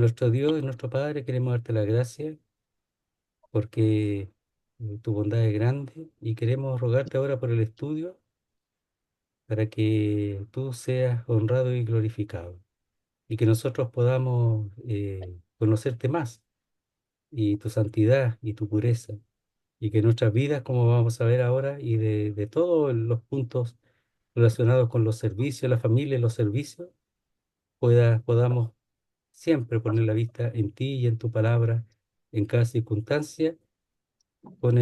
Nuestro Dios y nuestro Padre, queremos darte la gracia porque tu bondad es grande y queremos rogarte ahora por el estudio para que tú seas honrado y glorificado y que nosotros podamos conocerte más y tu santidad y tu pureza y que nuestras vidas, como vamos a ver ahora, y de todos los puntos relacionados con los servicios, la familia y los servicios, podamos siempre poner la vista en ti y en tu palabra en cada circunstancia con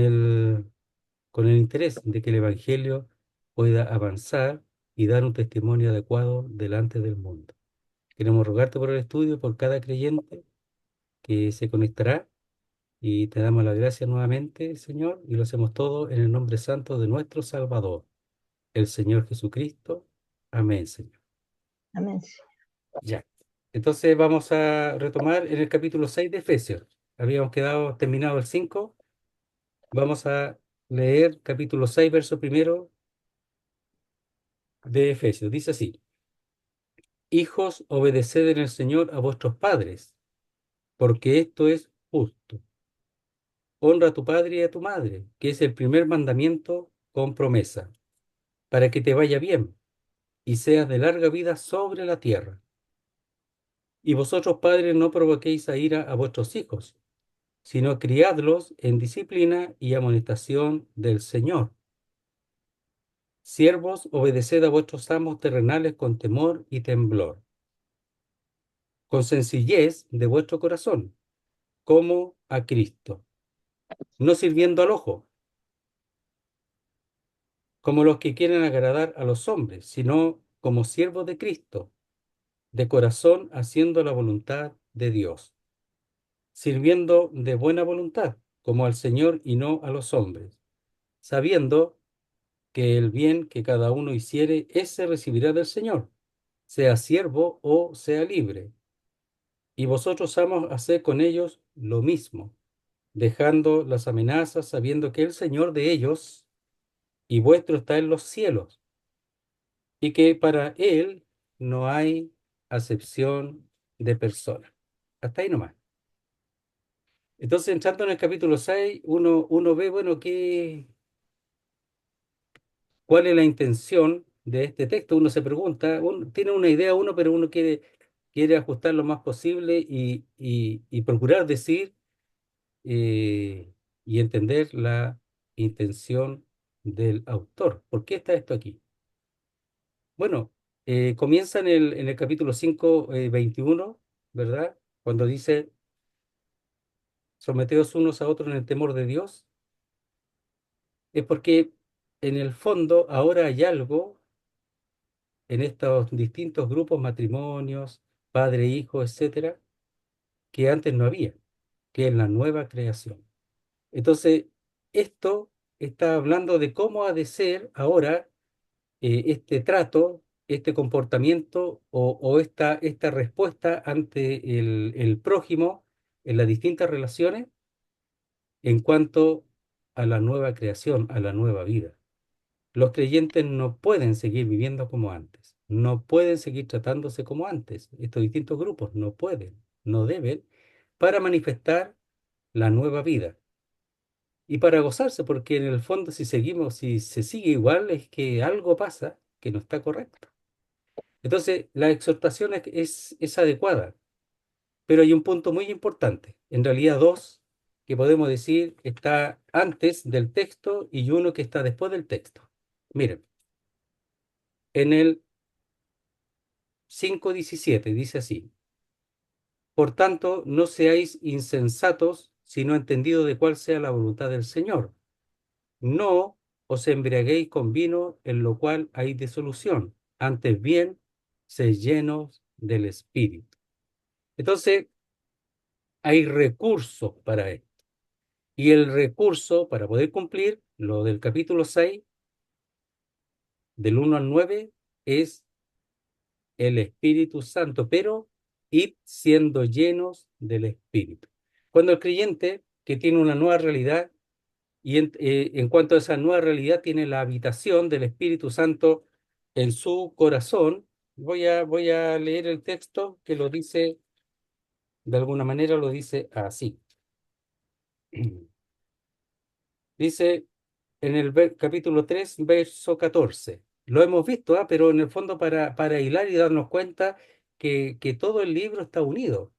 con el interés de que el Evangelio pueda avanzar y dar un testimonio adecuado delante del mundo. Queremos rogarte por el estudio, por cada creyente que se conectará y te damos la gracia nuevamente, Señor, y lo hacemos todo en el nombre santo de nuestro Salvador, el Señor Jesucristo. Amén, Señor. Amén. Ya. Entonces vamos a retomar en el capítulo 6 de Efesios. Habíamos quedado terminado el 5. Vamos a leer capítulo 6 verso primero de Efesios. Dice así: Hijos, obedeced en el Señor a vuestros padres, porque esto es justo. Honra a tu padre y a tu madre, que es el primer mandamiento con promesa, para que te vaya bien y seas de larga vida sobre la tierra. Y vosotros, padres, no provoquéis a ira a vuestros hijos, sino criadlos en disciplina y amonestación del Señor. Siervos, obedeced a vuestros amos terrenales con temor y temblor, con sencillez de vuestro corazón, como a Cristo, no sirviendo al ojo, como los que quieren agradar a los hombres, sino como siervos de Cristo, de corazón haciendo la voluntad de Dios, sirviendo de buena voluntad, como al Señor y no a los hombres, sabiendo que el bien que cada uno hiciere, ese recibirá del Señor, sea siervo o sea libre. Y vosotros, amos, haced con ellos lo mismo, dejando las amenazas, sabiendo que el Señor de ellos y vuestro está en los cielos, y que para Él no hay acepción de persona. Hasta ahí nomás. Entonces, entrando en el capítulo 6, uno ve, bueno, cuál es la intención de este texto. Uno se pregunta, uno tiene una idea uno, pero uno quiere ajustar lo más posible y procurar decir y entender la intención del autor. ¿Por qué está esto aquí? Bueno, comienza en el capítulo 5 21, ¿verdad? Cuando dice, someteos unos a otros en el temor de Dios. Es porque en el fondo ahora hay algo en estos distintos grupos, matrimonios, padre, hijo, etcétera, que antes no había, que es la nueva creación. Entonces, esto está hablando de cómo ha de ser ahora este trato, este comportamiento o esta respuesta ante el prójimo en las distintas relaciones en cuanto a la nueva creación, a la nueva vida. Los creyentes no pueden seguir viviendo como antes, no pueden seguir tratándose como antes. Estos distintos grupos no pueden, no deben, para manifestar la nueva vida y para gozarse, porque en el fondo si seguimos, si se sigue igual, es que algo pasa que no está correcto. Entonces, la exhortación es adecuada, pero hay un punto muy importante, en realidad dos, que podemos decir está antes del texto y uno que está después del texto. Miren, en el 5:17 dice así: Por tanto, no seáis insensatos, sino entendidos de cuál sea la voluntad del Señor. No os embriaguéis con vino, en lo cual hay disolución. Antes bien, sed llenos del Espíritu. Entonces, hay recursos para esto. Y el recurso para poder cumplir lo del capítulo 6 del 1 al 9, es el Espíritu Santo, pero id siendo llenos del Espíritu. Cuando el creyente que tiene una nueva realidad, y en cuanto a esa nueva realidad tiene la habitación del Espíritu Santo en su corazón, voy a leer el texto que lo dice de alguna manera lo dice así. Dice en el capítulo 3 verso 14. Lo hemos visto, ¿ah? Pero en el fondo para hilar y darnos cuenta que todo el libro está unido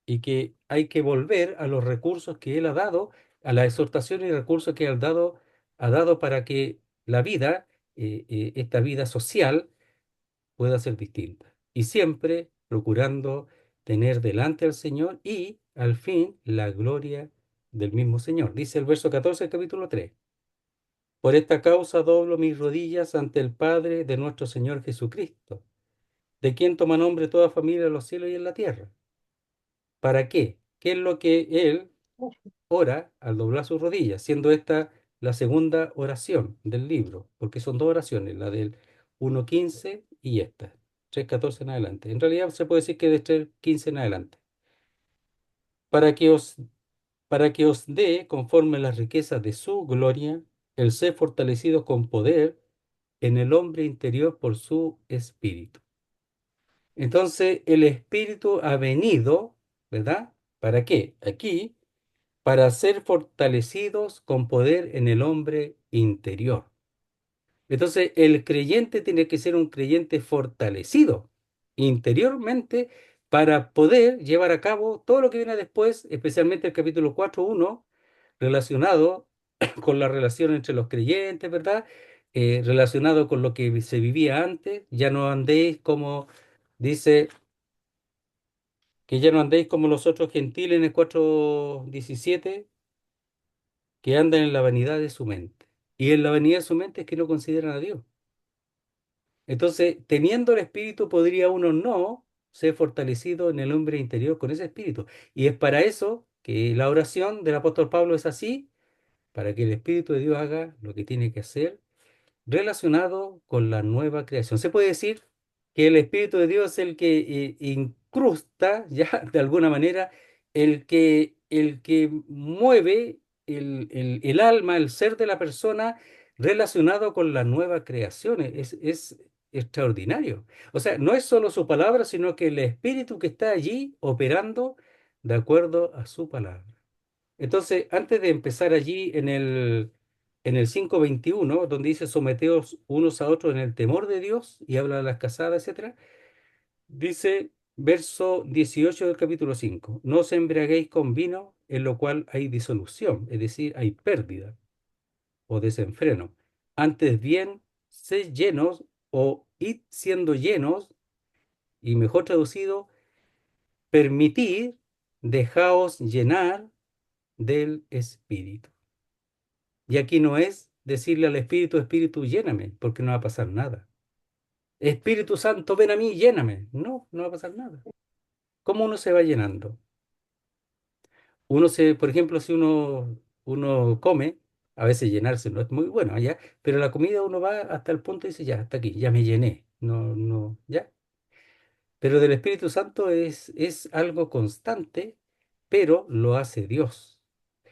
y que hay que volver a los recursos que él ha dado, a la exhortación y recursos que él ha dado para que la vida, esta vida social, pueda ser distinta. Y siempre procurando tener delante al Señor y al fin la gloria del mismo Señor. Dice el verso 14 del capítulo 3. Por esta causa doblo mis rodillas ante el Padre de nuestro Señor Jesucristo, de quien toma nombre toda familia en los cielos y en la tierra. ¿Para qué? ¿Qué es lo que él ora al doblar sus rodillas? Siendo esta la segunda oración del libro, porque son dos oraciones, la del 1.15 y esta, 3.14 en adelante. En realidad se puede decir que de 3.15 en adelante. Para que os, para que os dé, conforme las riquezas de su gloria, el ser fortalecido con poder en el hombre interior por su espíritu. Entonces, el espíritu ha venido, ¿verdad? ¿Para qué? Aquí, para ser fortalecidos con poder en el hombre interior. Entonces, el creyente tiene que ser un creyente fortalecido interiormente para poder llevar a cabo todo lo que viene después, especialmente el capítulo 4.1, relacionado con la relación entre los creyentes, ¿verdad? Relacionado con lo que se vivía antes. Ya no andéis como, dice, que ya no andéis como los otros gentiles en el 4.17, que andan en la vanidad de su mente. Y en la vanidad de su mente es que no consideran a Dios. Entonces, teniendo el espíritu, podría uno no ser fortalecido en el hombre interior con ese espíritu. Y es para eso que la oración del apóstol Pablo es así, para que el espíritu de Dios haga lo que tiene que hacer relacionado con la nueva creación. Se puede decir que el Espíritu de Dios es el que incrusta, ya de alguna manera, el que mueve el alma, el ser de la persona relacionado con la nueva creación. Es extraordinario. O sea, no es solo su palabra, sino que el Espíritu que está allí operando de acuerdo a su palabra. Entonces, antes de empezar allí en el 5.21, donde dice someteos unos a otros en el temor de Dios, y habla de las casadas, etcétera, dice verso 18 del capítulo 5, no os embriaguéis con vino, en lo cual hay disolución, es decir, hay pérdida o desenfreno. Antes bien, sed llenos o id siendo llenos, y mejor traducido, permitid, dejaos llenar del Espíritu. Y aquí no es decirle al Espíritu, Espíritu, lléname, porque no va a pasar nada. Espíritu Santo, ven a mí, lléname. No, no va a pasar nada. ¿Cómo uno se va llenando? Por ejemplo, si uno come, a veces llenarse no es muy bueno allá, pero la comida uno va hasta el punto y dice, ya, hasta aquí, ya me llené. No, no, ya. Pero del Espíritu Santo es algo constante, pero lo hace Dios.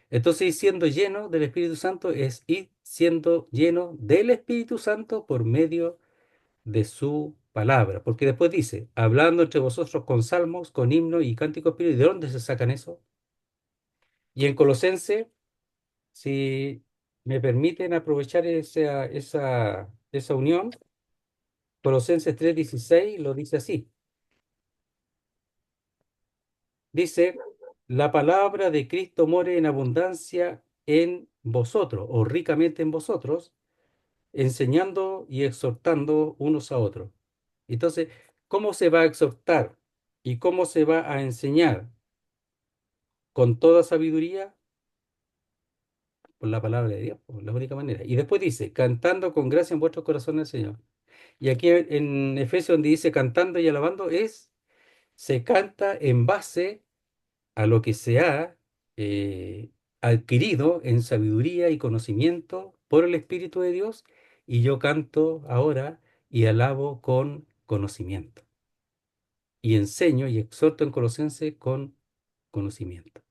Entonces, ir siendo lleno del Espíritu Santo es ir siendo lleno del Espíritu Santo por medio de su palabra. Porque después dice, hablando entre vosotros con salmos, con himnos y cánticos espirituales. ¿De dónde se sacan eso? Y en Colosense, si me permiten aprovechar esa unión, Colosenses 3.16 lo dice así. Dice, la palabra de Cristo more en abundancia en vosotros, o ricamente en vosotros, enseñando y exhortando unos a otros. Entonces, ¿cómo se va a exhortar y cómo se va a enseñar? Con toda sabiduría, por la palabra de Dios, por la única manera. Y después dice, cantando con gracia en vuestros corazones al Señor. Y aquí en Efesios donde dice cantando y alabando se canta en base a lo que se ha adquirido en sabiduría y conocimiento por el Espíritu de Dios, y yo canto ahora y alabo con conocimiento, y enseño y exhorto en Colosense con conocimiento.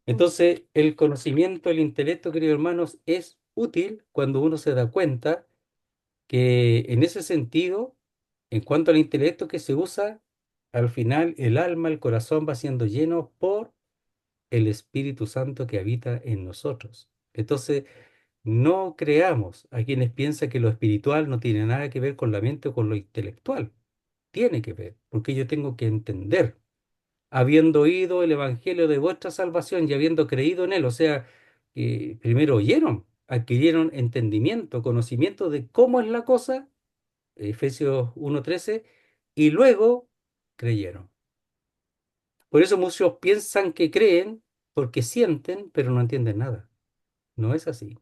Entonces, el conocimiento, el intelecto, queridos hermanos, es útil cuando uno se da cuenta que en ese sentido, en cuanto al intelecto que se usa, al final el alma, el corazón va siendo lleno por el Espíritu Santo que habita en nosotros. Entonces, no creamos a quienes piensan que lo espiritual no tiene nada que ver con la mente o con lo intelectual. Tiene que ver, porque yo tengo que entender, habiendo oído el Evangelio de vuestra salvación y habiendo creído en él, o sea, que primero oyeron, adquirieron entendimiento, conocimiento de cómo es la cosa, Efesios 1:13, y luego creyeron. Por eso muchos piensan que creen porque sienten, pero no entienden nada. No es así.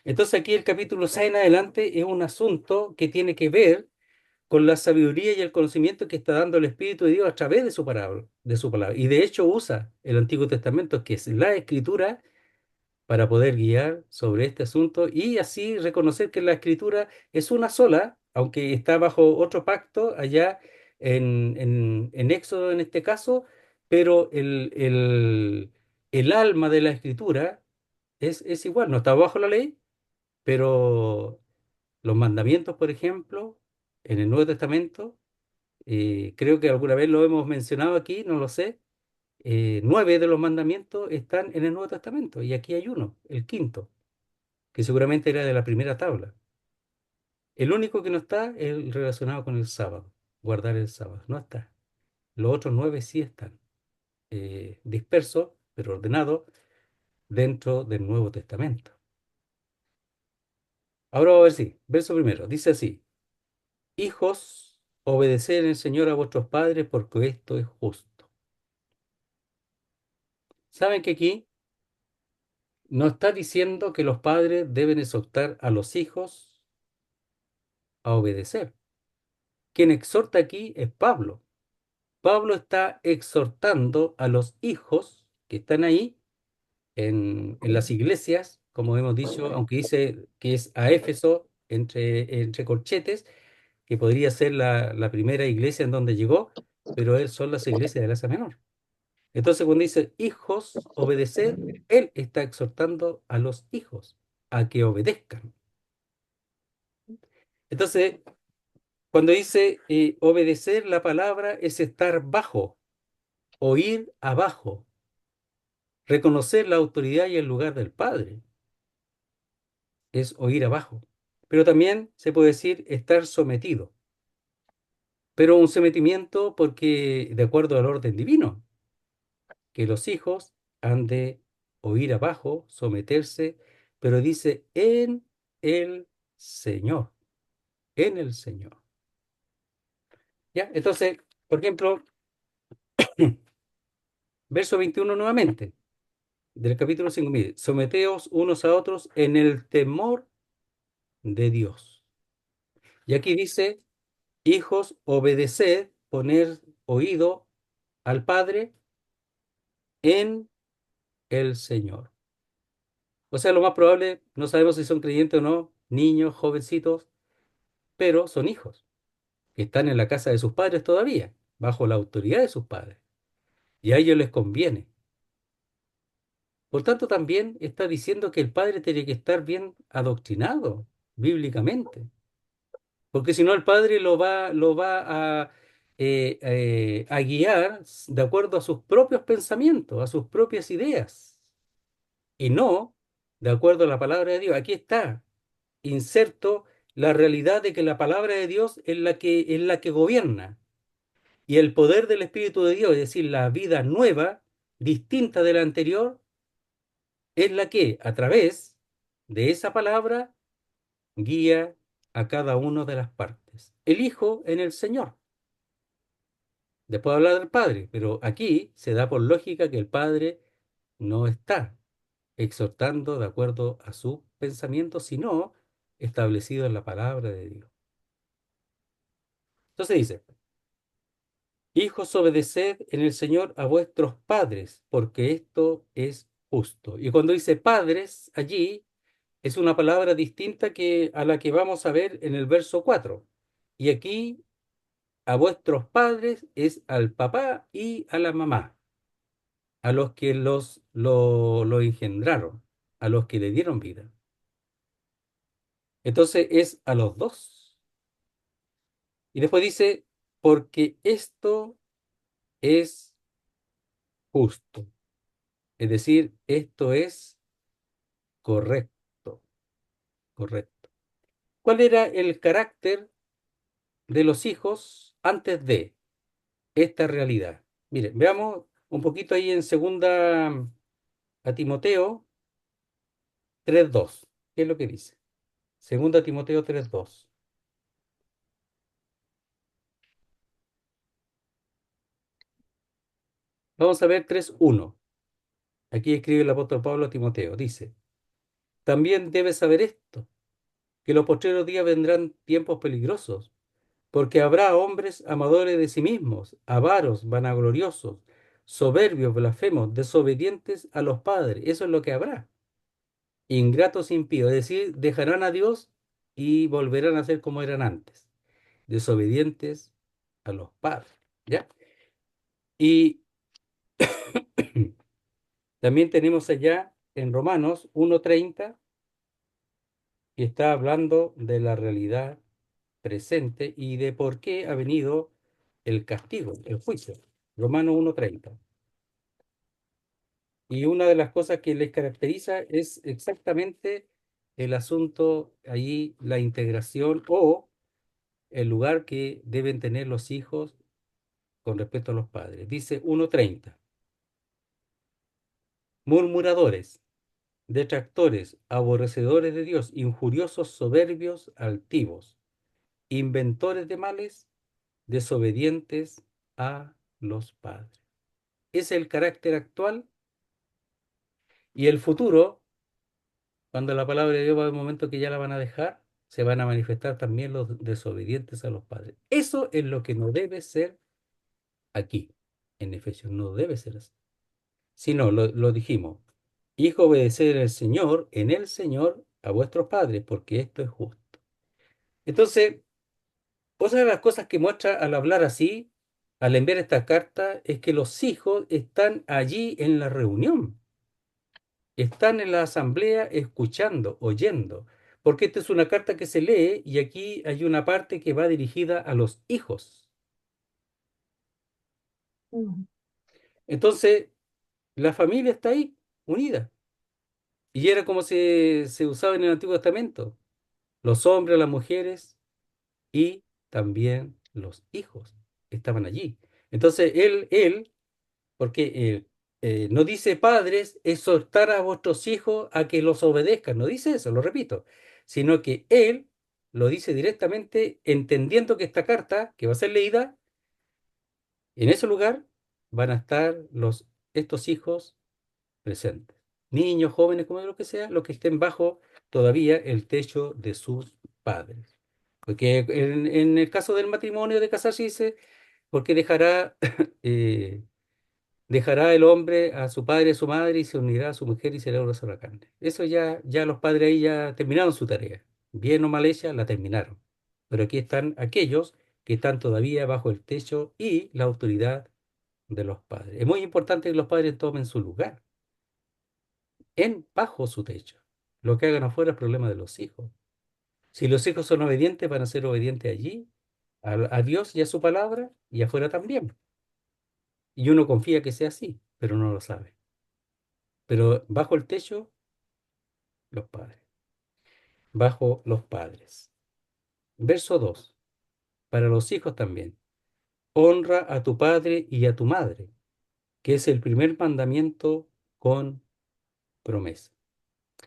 Entonces aquí el capítulo 6 en adelante es un asunto que tiene que ver con la sabiduría y el conocimiento que está dando el Espíritu de Dios a través de su palabra, de su palabra. Y de hecho usa el Antiguo Testamento, que es la Escritura, para poder guiar sobre este asunto y así reconocer que la Escritura es una sola, aunque está bajo otro pacto allá en Éxodo en este caso, pero el alma de la Escritura es igual, no está bajo la ley, pero los mandamientos, por ejemplo, en el Nuevo Testamento, creo que alguna vez lo hemos mencionado aquí, no lo sé, 9 de los mandamientos están en el Nuevo Testamento y aquí hay uno, el quinto, que seguramente era de la primera tabla. El único que no está es el relacionado con el sábado, guardar el sábado, no está. Los otros 9 sí están, dispersos, pero ordenados dentro del Nuevo Testamento. Ahora vamos a ver si, verso primero, dice así, hijos, obedeced en el Señor a vuestros padres porque esto es justo. ¿Saben que aquí no está diciendo que los padres deben exhortar a los hijos a obedecer? Quien exhorta aquí es Pablo. Pablo está exhortando a los hijos que están ahí en las iglesias, como hemos dicho, aunque dice que es a Éfeso, entre corchetes, que podría ser la primera iglesia en donde llegó, pero él son las iglesias de Asia Menor. Entonces, cuando dice hijos, obedeced, él está exhortando a los hijos a que obedezcan. Entonces, cuando dice obedecer la palabra es estar bajo, oír abajo, reconocer la autoridad y el lugar del Padre, es oír abajo. Pero también se puede decir estar sometido, pero un sometimiento porque de acuerdo al orden divino, que los hijos han de oír abajo, someterse, pero dice en el Señor, en el Señor. ¿Ya? Entonces, por ejemplo, verso 21 nuevamente, del capítulo 5, mire, someteos unos a otros en el temor de Dios. Y aquí dice, hijos, obedeced, poner oído al Padre en el Señor. O sea, lo más probable, no sabemos si son creyentes o no, niños, jovencitos, pero son hijos, que están en la casa de sus padres todavía, bajo la autoridad de sus padres. Y a ellos les conviene. Por tanto, también está diciendo que el padre tiene que estar bien adoctrinado bíblicamente, porque si no el padre lo va a guiar de acuerdo a sus propios pensamientos, a sus propias ideas, y no de acuerdo a la palabra de Dios. Aquí está inserto la realidad de que la palabra de Dios es la que gobierna, y el poder del Espíritu de Dios, es decir, la vida nueva, distinta de la anterior, es la que, a través de esa palabra, guía a cada una de las partes. El Hijo en el Señor. Después habla del Padre, pero aquí se da por lógica que el Padre no está exhortando de acuerdo a su pensamiento, sino establecido en la palabra de Dios. Entonces dice, hijos, obedeced en el Señor a vuestros padres, porque esto es justo. Y cuando dice padres, allí es una palabra distinta que a la que vamos a ver en el verso 4. Y aquí a vuestros padres es al papá y a la mamá, a los que lo engendraron, a los que le dieron vida. Entonces es a los dos. Y después dice, porque esto es justo. Es decir, esto es correcto, correcto. ¿Cuál era el carácter de los hijos antes de esta realidad? Miren, veamos un poquito ahí en segunda a Timoteo 3:2. ¿Qué es lo que dice? Segunda Timoteo 3:2. Vamos a ver 3:1. Aquí escribe el apóstol Pablo a Timoteo. Dice, también debes saber esto, que en los postreros días vendrán tiempos peligrosos, porque habrá hombres amadores de sí mismos, avaros, vanagloriosos, soberbios, blasfemos, desobedientes a los padres. Eso es lo que habrá. Ingratos, impíos, es decir, dejarán a Dios y volverán a ser como eran antes, desobedientes a los padres. ¿Ya? Y también tenemos allá en Romanos 1:30 que está hablando de la realidad presente y de por qué ha venido el castigo, el juicio. Romanos 1:30. Y una de las cosas que les caracteriza es exactamente el asunto ahí, la integración o el lugar que deben tener los hijos con respecto a los padres. Dice 1:30. Murmuradores, detractores, aborrecedores de Dios, injuriosos, soberbios, altivos, inventores de males, desobedientes a los padres. Es el carácter actual y el futuro, cuando la palabra de Dios va a un momento que ya la van a dejar, se van a manifestar también los desobedientes a los padres. Eso es lo que no debe ser aquí, en Efesios, no debe ser así. Si no, lo dijimos, hijo, obedecer al Señor, en el Señor, a vuestros padres, porque esto es justo. Entonces, otra de las cosas que muestra al hablar así, al enviar esta carta, es que los hijos están allí en la reunión, están en la asamblea escuchando, oyendo, porque esta es una carta que se lee y aquí hay una parte que va dirigida a los hijos. Mm. Entonces, la familia está ahí, unida. Y era como se usaba en el Antiguo Testamento. Los hombres, las mujeres y también los hijos estaban allí. Entonces, él porque no dice padres, exhortar a vuestros hijos a que los obedezcan, no dice eso, lo repito, sino que él lo dice directamente entendiendo que esta carta que va a ser leída, en ese lugar van a estar estos hijos presentes. Niños, jóvenes, como lo que sea, los que estén bajo todavía el techo de sus padres. Porque en el caso del matrimonio de casarse dice, porque dejará el hombre a su padre y a su madre y se unirá a su mujer y será una sola carne. Eso ya los padres ahí ya terminaron su tarea. Bien o mal hecha, la terminaron. Pero aquí están aquellos que están todavía bajo el techo y la autoridad de los padres. Es muy importante que los padres tomen su lugar bajo su techo. Lo que hagan afuera es problema de los hijos. Si los hijos son obedientes, van a ser obedientes allí, a Dios y a su palabra, y afuera también. Y uno confía que sea así, pero no lo sabe. Pero bajo el techo, los padres. Bajo los padres. Verso 2. Para los hijos también. Honra a tu padre y a tu madre, que es el primer mandamiento con promesa.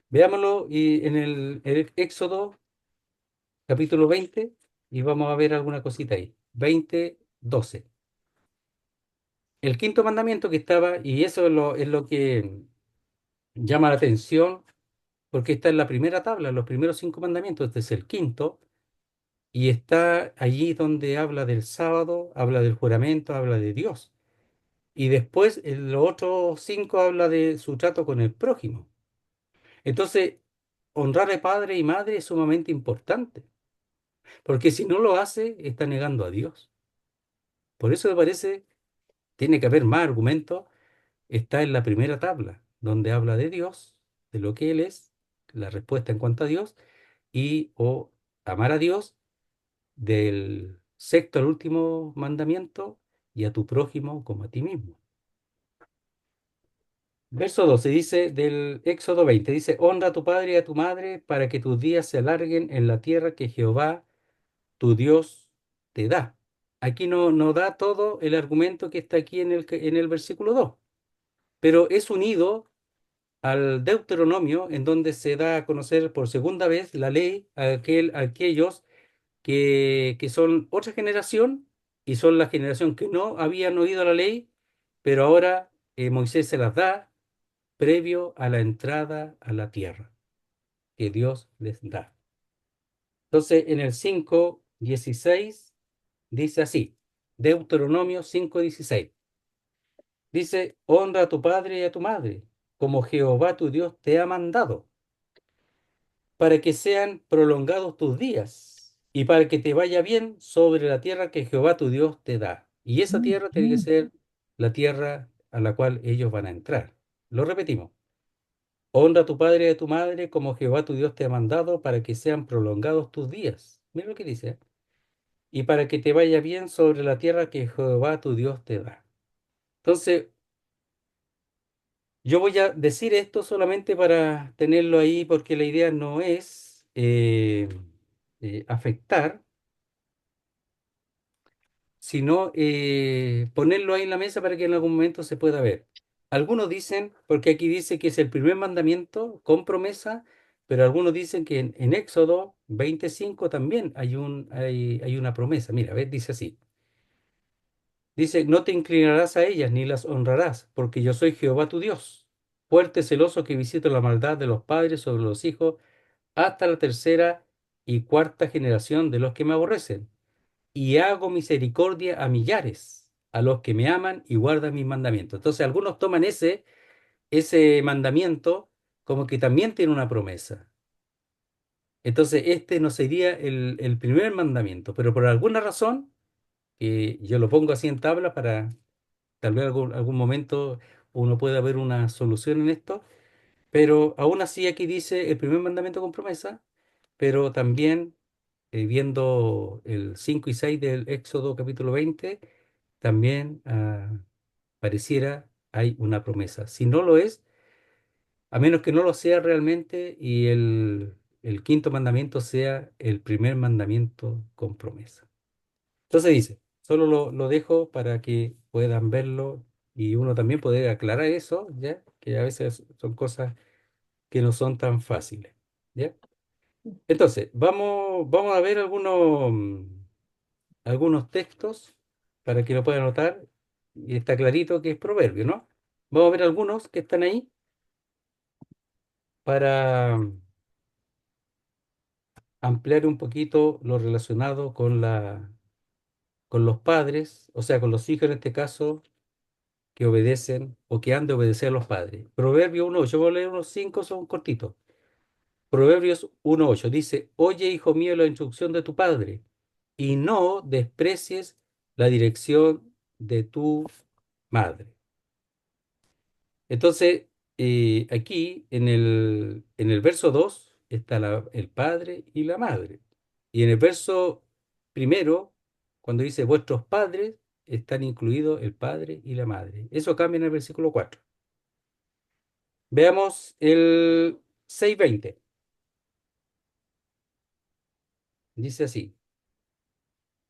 Veámoslo en el Éxodo capítulo 20 y vamos a ver alguna cosita ahí. 20:12. El quinto mandamiento que estaba, y eso es lo que llama la atención, porque está en la primera tabla, los primeros cinco mandamientos, este es el quinto, y está allí donde habla del sábado, habla del juramento, habla de Dios. Y después en los otros cinco habla de su trato con el prójimo. Entonces, honrar a padre y madre es sumamente importante, porque si no lo hace, está negando a Dios. Por eso me parece, tiene que haber más argumentos. Está en la primera tabla, donde habla de Dios, de lo que Él es, la respuesta en cuanto a Dios, y o amar a Dios, del sexto al último mandamiento, y a tu prójimo como a ti mismo. Verso 12 dice del Éxodo 20, dice, honra a tu padre y a tu madre para que tus días se alarguen en la tierra que Jehová, tu Dios, te da. Aquí no da todo el argumento que está aquí en el versículo 2, pero es unido al Deuteronomio, en donde se da a conocer por segunda vez la ley a aquellos que son otra generación y son la generación que no habían oído la ley, pero ahora Moisés se las da previo a la entrada a la tierra que Dios les da. Entonces, en el 5:16 dice así, Deuteronomio 5:16, dice, honra a tu padre y a tu madre, como Jehová tu Dios te ha mandado, para que sean prolongados tus días y para que te vaya bien sobre la tierra que Jehová tu Dios te da. Y esa tierra tiene que ser la tierra a la cual ellos van a entrar. Lo repetimos. Honra a tu padre y a tu madre como Jehová tu Dios te ha mandado para que sean prolongados tus días. Mira lo que dice. Y para que te vaya bien sobre la tierra que Jehová tu Dios te da. Entonces, yo voy a decir esto solamente para tenerlo ahí porque la idea no es afectar, sino ponerlo ahí en la mesa para que en algún momento se pueda ver. Algunos dicen, porque aquí dice que es el primer mandamiento con promesa, pero algunos dicen que en Éxodo 25 también hay una promesa. Mira, ¿ves? Dice así. Dice, no te inclinarás a ellas ni las honrarás, porque yo soy Jehová tu Dios, fuerte celoso que visito la maldad de los padres sobre los hijos hasta la tercera y cuarta generación de los que me aborrecen y hago misericordia a millares, a los que me aman y guardan mis mandamientos. Entonces, algunos toman ese mandamiento como que también tiene una promesa. Entonces, este no sería el primer mandamiento, pero por alguna razón, que yo lo pongo así en tabla para tal vez algún momento uno pueda ver una solución en esto, pero aún así aquí dice el primer mandamiento con promesa, pero también viendo el 5 y 6 del Éxodo capítulo 20 también pareciera hay una promesa. Si no lo es, a menos que no lo sea realmente y el quinto mandamiento sea el primer mandamiento con promesa. Entonces dice, solo lo dejo para que puedan verlo y uno también poder aclarar eso, ¿ya? Que a veces son cosas que no son tan fáciles, ¿ya? Entonces, vamos a ver algunos textos para que lo puedan notar. Y está clarito que es proverbio, ¿no? Vamos a ver algunos que están ahí para ampliar un poquito lo relacionado con los padres, o sea, con los hijos en este caso, que obedecen o que han de obedecer a los padres. Proverbio 1:8, voy a leer unos 5, son cortitos. Proverbios 1:8 dice, oye, hijo mío, la instrucción de tu padre y no desprecies la dirección de tu madre. Entonces, aquí en el verso 2 está el padre y la madre. Y en el verso primero, cuando dice vuestros padres, están incluidos el padre y la madre. Eso cambia en el versículo 4. Veamos el 6:20. Dice así,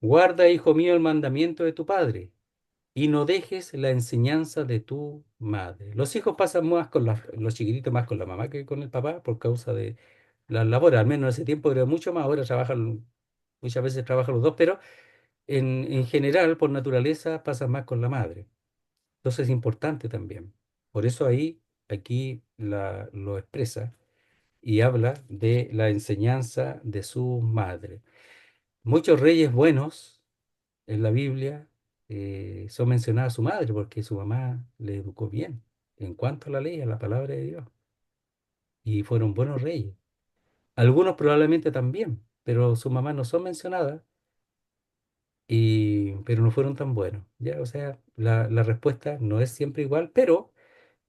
guarda, hijo mío, el mandamiento de tu padre y no dejes la enseñanza de tu madre. Los hijos pasan más con los chiquititos más con la mamá que con el papá por causa de las labores, al menos en ese tiempo era mucho más, ahora muchas veces trabajan los dos, pero en general, por naturaleza, pasan más con la madre. Entonces es importante también. Por eso aquí lo expresa y habla de la enseñanza de su madre. Muchos reyes buenos en la Biblia son mencionadas a su madre porque su mamá le educó bien en cuanto a la ley, a la palabra de Dios. Y fueron buenos reyes. Algunos probablemente también, pero sus mamás no son mencionadas, pero no fueron tan buenos. ¿Ya? O sea, la respuesta no es siempre igual, pero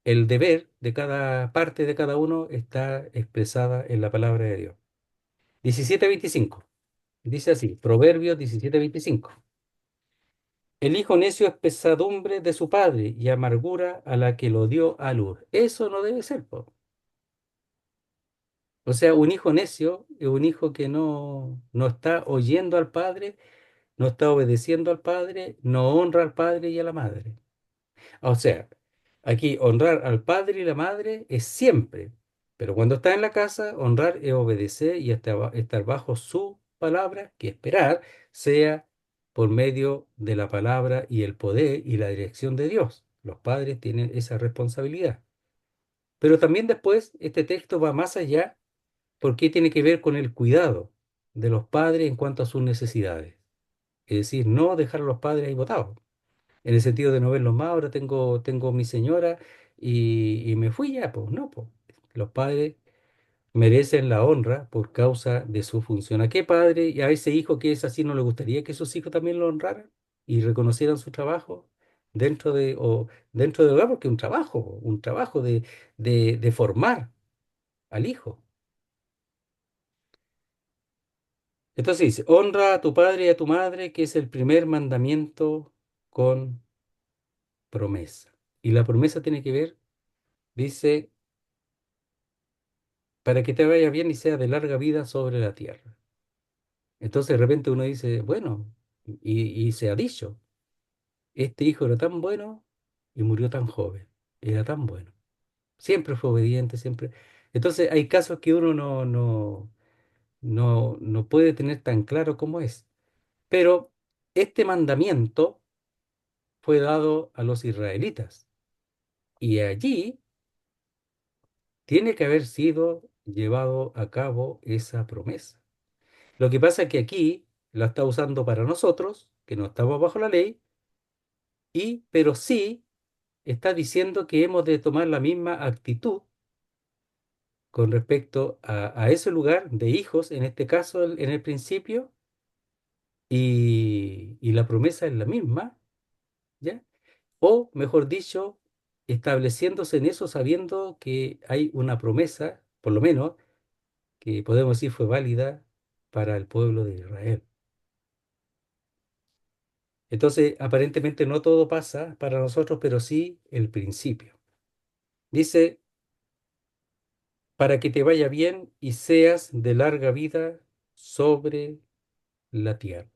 el deber de cada parte de cada uno está expresada en la palabra de Dios. 17:25. Dice así, Proverbios 17:25. El hijo necio es pesadumbre de su padre y amargura a la que lo dio a luz. Eso no debe ser, po. O sea, un hijo necio es un hijo que no está oyendo al padre, no está obedeciendo al padre, no honra al padre y a la madre. O sea, aquí honrar al padre y la madre es siempre, pero cuando está en la casa, honrar es obedecer y estar bajo su palabra, que esperar sea por medio de la palabra y el poder y la dirección de Dios. Los padres tienen esa responsabilidad. Pero también después este texto va más allá porque tiene que ver con el cuidado de los padres en cuanto a sus necesidades. Es decir, no dejar a los padres ahí botados en el sentido de no verlos más, ahora tengo mi señora y me fui ya, pues no, pues. Los padres merecen la honra por causa de su función. ¿A qué padre y a ese hijo que es así no le gustaría que sus hijos también lo honraran y reconocieran su trabajo dentro del hogar? Porque es un trabajo de formar al hijo. Entonces dice, honra a tu padre y a tu madre, que es el primer mandamiento con promesa. Y la promesa tiene que ver, dice, para que te vaya bien y sea de larga vida sobre la tierra. Entonces de repente uno dice, bueno, y se ha dicho, este hijo era tan bueno y murió tan joven, era tan bueno, siempre fue obediente, siempre. Entonces hay casos que uno no puede tener tan claro cómo es, pero este mandamiento fue dado a los israelitas y allí tiene que haber sido llevado a cabo esa promesa. Lo que pasa es que aquí la está usando para nosotros, que no estamos bajo la ley, pero sí está diciendo que hemos de tomar la misma actitud con respecto a ese lugar de hijos, en este caso en el principio, y la promesa es la misma, ¿ya? O, mejor dicho, estableciéndose en eso sabiendo que hay una promesa, por lo menos, que podemos decir fue válida para el pueblo de Israel. Entonces, aparentemente no todo pasa para nosotros, pero sí el principio. Dice, para que te vaya bien y seas de larga vida sobre la tierra.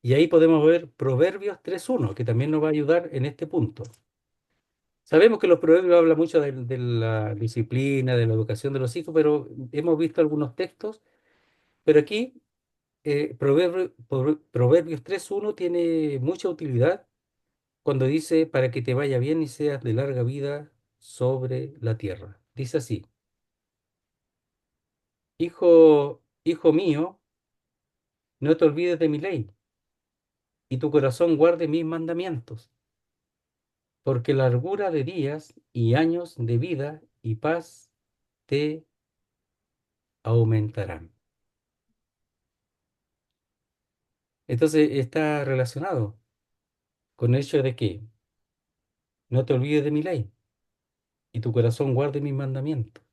Y ahí podemos ver Proverbios 3.1, que también nos va a ayudar en este punto. Sabemos que los proverbios hablan mucho de la disciplina, de la educación de los hijos, pero hemos visto algunos textos, pero aquí Proverbios 3.1 tiene mucha utilidad cuando dice para que te vaya bien y seas de larga vida sobre la tierra. Dice así, hijo mío, no te olvides de mi ley y tu corazón guarde mis mandamientos, porque largura de días y años de vida y paz te aumentarán. Entonces está relacionado con el hecho de que no te olvides de mi ley y tu corazón guarde mis mandamientos.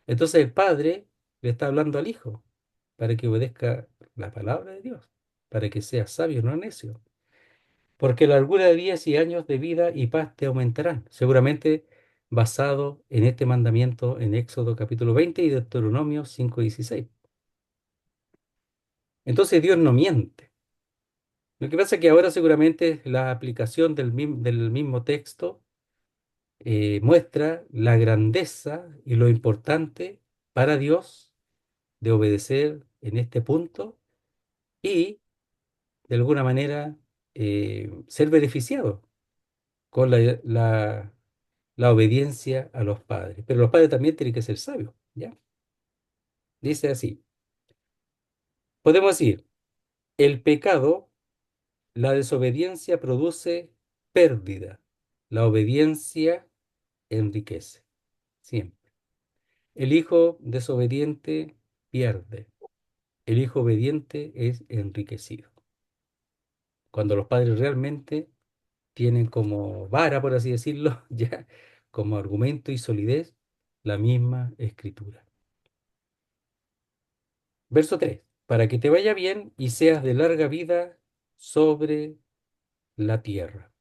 Entonces el padre le está hablando al hijo para que obedezca la palabra de Dios, para que sea sabio, no necio. Porque la largura de días y años de vida y paz te aumentarán, seguramente basado en este mandamiento en Éxodo capítulo 20 y Deuteronomio 5:16. Entonces Dios no miente. Lo que pasa es que ahora seguramente la aplicación del mismo texto muestra la grandeza y lo importante para Dios de obedecer en este punto y de alguna manera ser beneficiado con la obediencia a los padres. Pero los padres también tienen que ser sabios, ¿ya? Dice así, podemos decir, el pecado, la desobediencia produce pérdida, la obediencia enriquece, siempre. El hijo desobediente pierde, el hijo obediente es enriquecido. Cuando los padres realmente tienen como vara, por así decirlo, ya como argumento y solidez, la misma escritura. Verso 3. Para que te vaya bien y seas de larga vida sobre la tierra.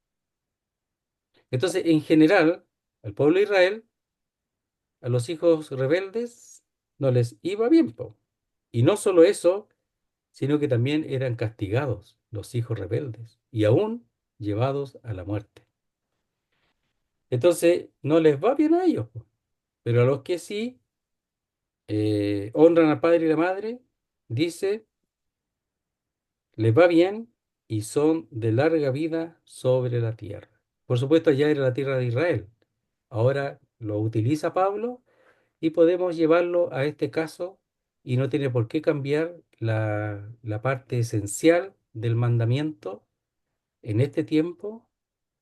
Entonces, en general, al pueblo de Israel, a los hijos rebeldes, no les iba bien, po. Y no solo eso, sino que también eran castigados los hijos rebeldes y aún llevados a la muerte. Entonces, no les va bien a ellos, po. Pero a los que sí honran al padre y la madre, dice, les va bien y son de larga vida sobre la tierra. Por supuesto, allá era la tierra de Israel. Ahora lo utiliza Pablo y podemos llevarlo a este caso y no tiene por qué cambiar la parte esencial del mandamiento en este tiempo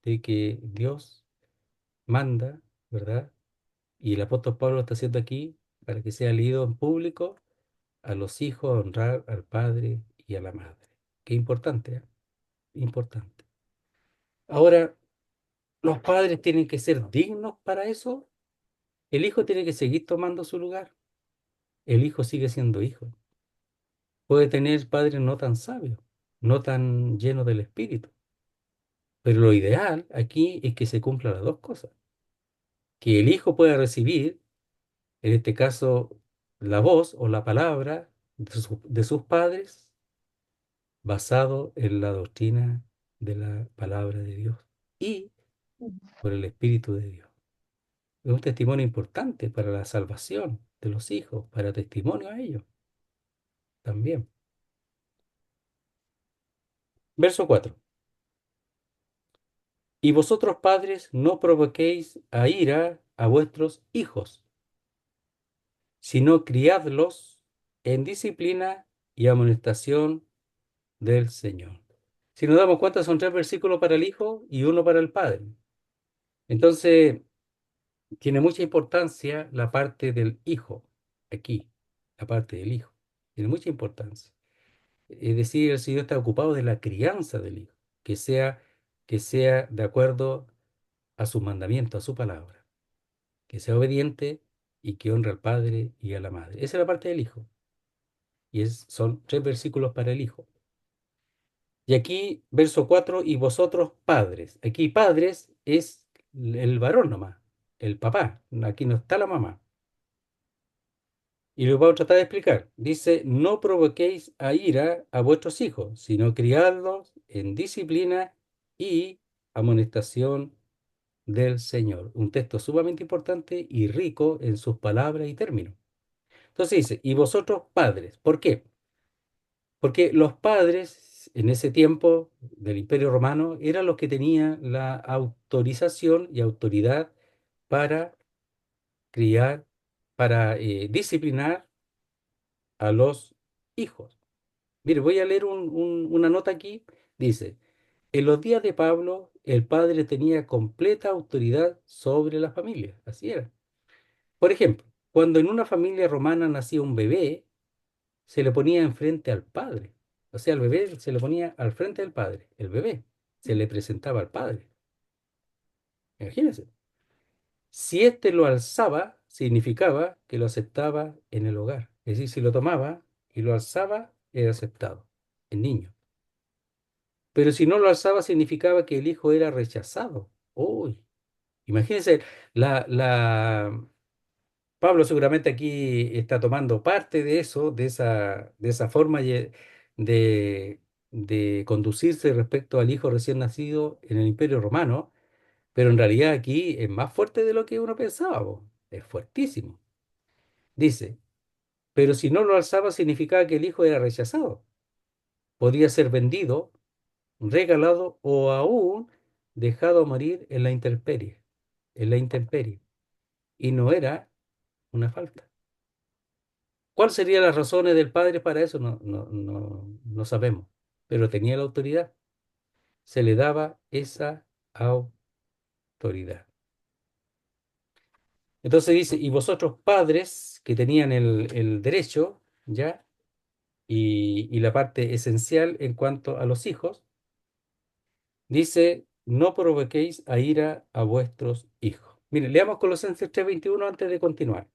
de que Dios manda, ¿verdad? Y el apóstol Pablo lo está haciendo aquí para que sea leído en público a los hijos a honrar al padre y a la madre. Qué importante, ¿eh? Importante. Ahora, ¿los padres tienen que ser dignos para eso? El hijo tiene que seguir tomando su lugar. El hijo sigue siendo hijo. Puede tener padres no tan sabios, no tan llenos del espíritu. Pero lo ideal aquí es que se cumplan las dos cosas. Que el hijo pueda recibir, en este caso, la voz o la palabra de sus padres basado en la doctrina de la palabra de Dios y por el Espíritu de Dios. Es un testimonio importante para la salvación de los hijos, para testimonio a ellos también. Verso 4. Y vosotros padres no provoquéis a ira a vuestros hijos, sino criadlos en disciplina y amonestación del Señor. Si nos damos cuenta, son tres versículos para el hijo y uno para el padre. Entonces, tiene mucha importancia la parte del hijo, aquí, la parte del hijo. Tiene mucha importancia. Es decir, el Señor está ocupado de la crianza del hijo, que sea, que sea de acuerdo a sus mandamientos, a su palabra, que sea obediente y que honre al padre y a la madre. Esa es la parte del hijo. Y son tres versículos para el hijo. Y aquí, verso 4 y vosotros padres. Aquí padres es el varón nomás, el papá. Aquí no está la mamá. Y lo voy a tratar de explicar. Dice, no provoquéis a ira a vuestros hijos, sino criadlos en disciplina y amonestación del Señor. Un texto sumamente importante y rico en sus palabras y términos. Entonces dice, y vosotros padres, ¿por qué? Porque los padres en ese tiempo del Imperio Romano eran los que tenían la autorización y autoridad para criar, para disciplinar a los hijos. Mire, voy a leer una nota aquí. Dice, en los días de Pablo, el padre tenía completa autoridad sobre la familia. Así era. Por ejemplo, cuando en una familia romana nacía un bebé, se le ponía enfrente al padre. O sea, el bebé se le ponía al frente del padre. El bebé se le presentaba al padre. Imagínense. Si éste lo alzaba, significaba que lo aceptaba en el hogar. Es decir, si lo tomaba y lo alzaba, era aceptado, el niño. Pero si no lo alzaba, significaba que el hijo era rechazado. Uy, imagínense, la, Pablo seguramente aquí está tomando parte de eso, de esa forma de, de conducirse respecto al hijo recién nacido en el Imperio Romano, pero en realidad aquí es más fuerte de lo que uno pensaba, po. Es fuertísimo. Dice, pero si no lo alzaba significaba que el hijo era rechazado. Podía ser vendido, regalado o aún dejado morir en la intemperie. Y no era una falta. ¿Cuáles serían las razones del padre para eso? No sabemos, pero tenía la autoridad. Se le daba esa autoridad. Entonces dice, y vosotros padres que tenían el derecho, ¿ya? Y la parte esencial en cuanto a los hijos, dice, no provoquéis a ira a vuestros hijos. Miren, leamos Colosenses 3:21 antes de continuar,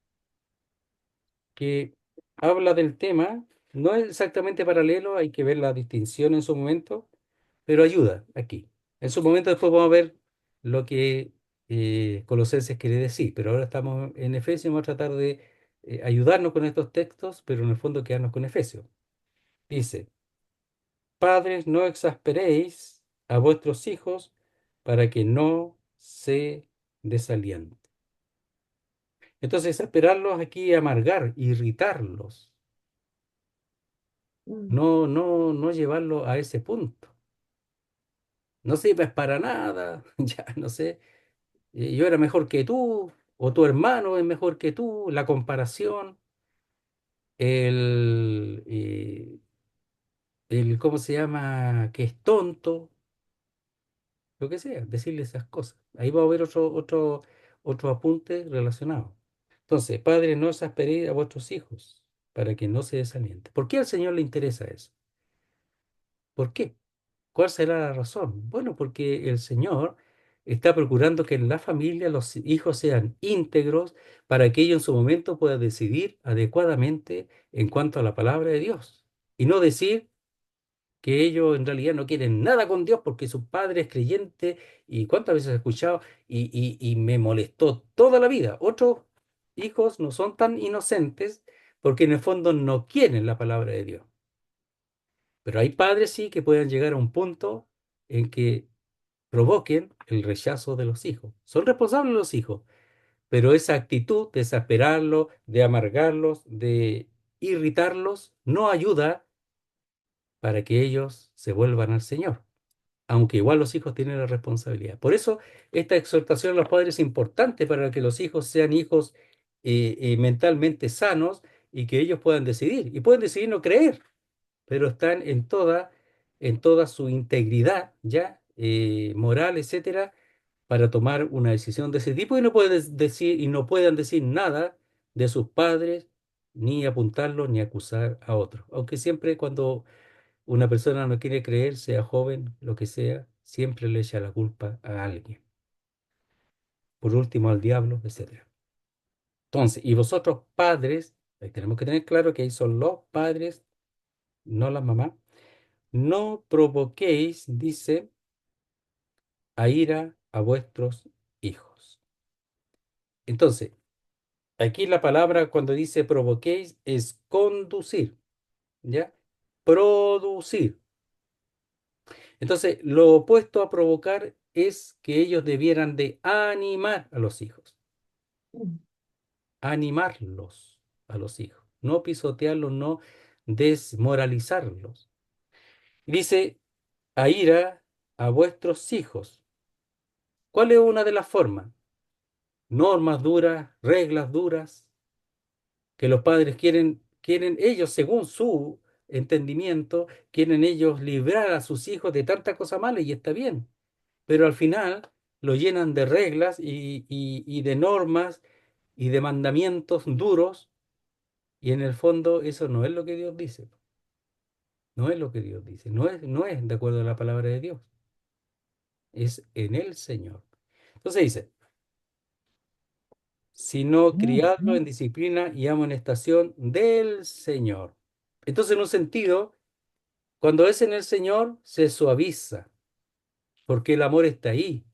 que habla del tema, no es exactamente paralelo, hay que ver la distinción en su momento, pero ayuda aquí. En su momento después vamos a ver lo que Colosenses quiere decir, pero ahora estamos en Efesios y vamos a tratar de ayudarnos con estos textos, pero en el fondo quedarnos con Efesios. Dice, padres, no exasperéis a vuestros hijos para que no se desalienten. Entonces, esperarlos aquí, amargar, irritarlos, Mm, no llevarlo a ese punto. No sirves para nada, ya no sé, yo era mejor que tú, o tu hermano es mejor que tú, la comparación, ¿cómo se llama? Que es tonto, lo que sea, decirle esas cosas. Ahí va a haber otro apunte relacionado. Entonces, padres, no exasperéis a vuestros hijos para que no se desalienten. ¿Por qué al Señor le interesa eso? ¿Por qué? ¿Cuál será la razón? Bueno, porque el Señor está procurando que en la familia los hijos sean íntegros para que ellos en su momento puedan decidir adecuadamente en cuanto a la palabra de Dios. Y no decir que ellos en realidad no quieren nada con Dios porque su padre es creyente y cuántas veces he escuchado y me molestó toda la vida. Otros hijos no son tan inocentes porque en el fondo no quieren la palabra de Dios. Pero hay padres sí que pueden llegar a un punto en que provoquen el rechazo de los hijos. Son responsables los hijos, pero esa actitud de exasperarlos, de amargarlos, de irritarlos, no ayuda para que ellos se vuelvan al Señor, aunque igual los hijos tienen la responsabilidad. Por eso esta exhortación a los padres es importante para que los hijos sean hijos mentalmente sanos y que ellos puedan decidir. Y pueden decidir no creer, pero están en toda su integridad, ya, moral, etcétera, para tomar una decisión de ese tipo y no pueden decir, y no puedan decir nada de sus padres, ni apuntarlos, ni acusar a otros. Aunque siempre cuando una persona no quiere creer, sea joven, lo que sea, siempre le echa la culpa a alguien. Por último, al diablo, etcétera. Entonces, y vosotros padres, ahí tenemos que tener claro que ahí son los padres, no las mamás, no provoquéis, dice, a ira a vuestros hijos. Entonces, aquí la palabra cuando dice provoquéis es conducir, ¿ya? Producir. Entonces, lo opuesto a provocar es que ellos debieran de animar a los hijos, mm, animarlos a los hijos, no pisotearlos, no desmoralizarlos. Dice, a ira a vuestros hijos. ¿Cuál es una de las formas? Normas duras, reglas duras, que los padres quieren ellos, según su entendimiento, quieren ellos librar a sus hijos de tanta cosa mala y está bien, pero al final lo llenan de reglas y de normas y de mandamientos duros y en el fondo eso no es lo que Dios dice, no es lo que Dios dice, no es de acuerdo a la palabra de Dios, es en el Señor. Entonces dice, sino criadlo en mm, disciplina y amonestación del Señor. Entonces, en un sentido, cuando es en el Señor, se suaviza, porque el amor está ahí,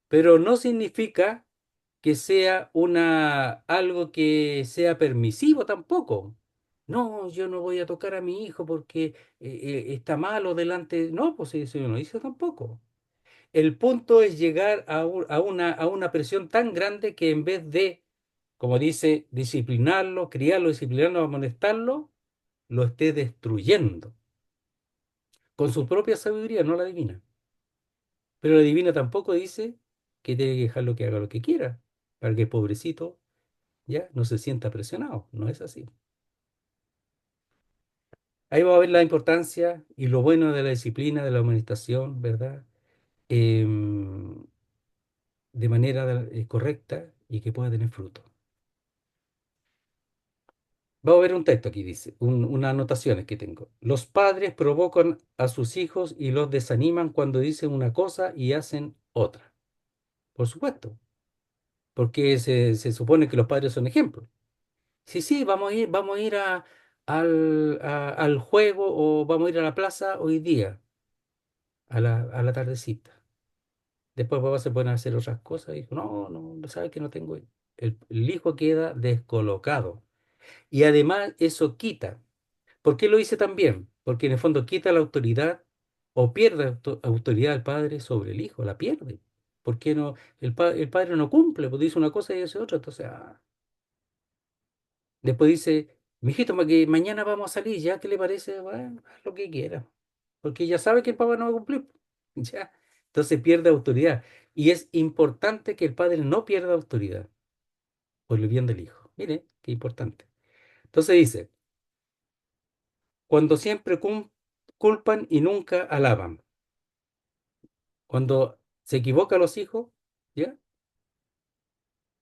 pero no significa que sea algo que sea permisivo tampoco. No, yo no voy a tocar a mi hijo porque está malo delante. No, pues eso yo no hice tampoco. El punto es llegar a una presión tan grande que en vez de, como dice, disciplinarlo, criarlo, disciplinarlo, amonestarlo, lo esté destruyendo con su propia sabiduría, no la divina. Pero la divina tampoco dice que tiene que dejarlo que haga lo que quiera, para que el pobrecito ya no se sienta presionado. No es así. Ahí va a ver la importancia y lo bueno de la disciplina, de la amonestación, ¿verdad? Em, de manera correcta y que pueda tener fruto. Vamos a ver un texto aquí, dice, unas anotaciones que tengo. Los padres provocan a sus hijos y los desaniman cuando dicen una cosa y hacen otra. Por supuesto, porque se supone que los padres son ejemplos. Sí, sí, vamos a ir al juego o vamos a ir a la plaza hoy día, a la tardecita. Después el papá se pone a hacer otras cosas y dijo, no, no, no sabes que no tengo. El hijo queda descolocado. Y además eso quita. ¿Por qué lo hice también? Porque en el fondo quita la autoridad o pierde autoridad del padre sobre el hijo, la pierde. ¿Por qué no? El padre no cumple, pues dice una cosa y hace otra. Entonces, después dice, mijito, que mañana vamos a salir, ¿ya? ¿Qué le parece? Bueno, haz lo que quiera. Porque ya sabe que el papá no va a cumplir. ¿Ya? Entonces pierde autoridad. Y es importante que el padre no pierda autoridad por el bien del hijo. Mire, qué importante. Entonces dice, cuando siempre culpan y nunca alaban. Cuando se equivocan los hijos, ¿ya?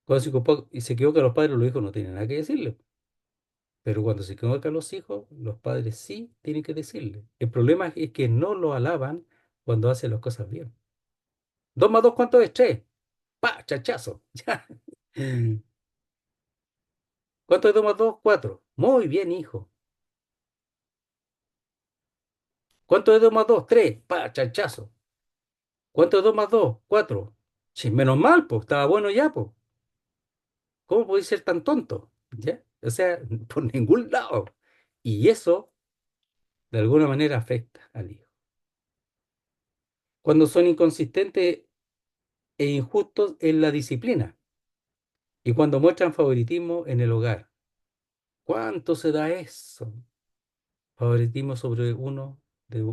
Cuando y se equivocan los padres, los hijos no tienen nada que decirle. Pero cuando se equivocan los hijos, los padres sí tienen que decirle. El problema es que no lo alaban cuando hacen las cosas bien. Dos más dos, ¿cuánto es? Tres. ¡Pa! Chachazo. Ya. ¿Cuánto es dos más dos? Cuatro. Muy bien, hijo. ¿Cuánto es dos más dos? Tres. ¡Pa! Chachazo. ¿Cuánto es dos más dos? Cuatro. Sí, menos mal, pues. Estaba bueno ya, pues. ¿Cómo podéis ser tan tonto? ¿Ya? O sea, por ningún lado. Y eso, de alguna manera, afecta al hijo. Cuando son inconsistentes e injustos en la disciplina y cuando muestran favoritismo en el hogar. ¿Cuánto se da eso? Favoritismo sobre uno,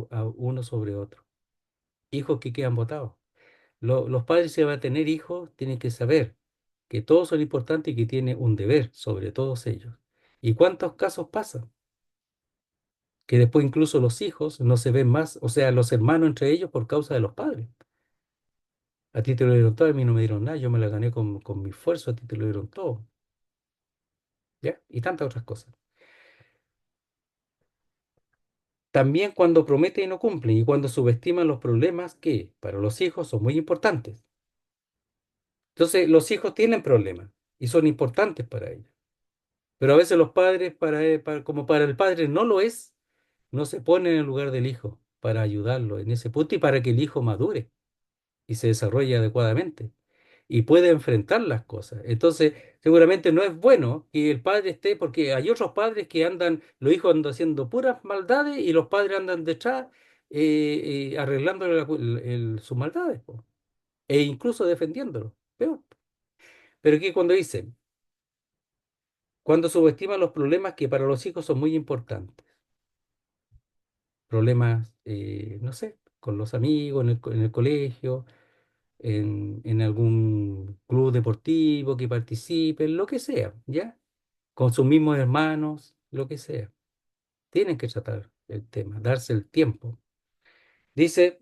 a uno sobre otro. Hijos que quedan botados. Los padres, si van a tener hijos, tienen que saber que todos son importantes y que tienen un deber sobre todos ellos. ¿Y cuántos casos pasan? Que después incluso los hijos no se ven más, o sea, los hermanos entre ellos por causa de los padres. A ti te lo dieron todo, a mí no me dieron nada, yo me la gané con mi esfuerzo, a ti te lo dieron todo, ¿ya? Y tantas otras cosas. También cuando prometen y no cumplen y cuando subestiman los problemas que para los hijos son muy importantes. Entonces, los hijos tienen problemas y son importantes para ellos. Pero a veces los padres, como para el padre no lo es, no se ponen en el lugar del hijo para ayudarlo en ese punto y para que el hijo madure y se desarrolle adecuadamente y puede enfrentar las cosas. Entonces, seguramente no es bueno que el padre esté, porque hay otros padres que andan, los hijos andan haciendo puras maldades y los padres andan detrás arreglándole sus maldades, po, e incluso defendiéndolo. Peor. Pero que cuando dicen, cuando subestiman los problemas que para los hijos son muy importantes, problemas, no sé, con los amigos, en el colegio, en algún club deportivo que participen, lo que sea, ¿ya? Con sus mismos hermanos, lo que sea. Tienen que tratar el tema, darse el tiempo. Dice,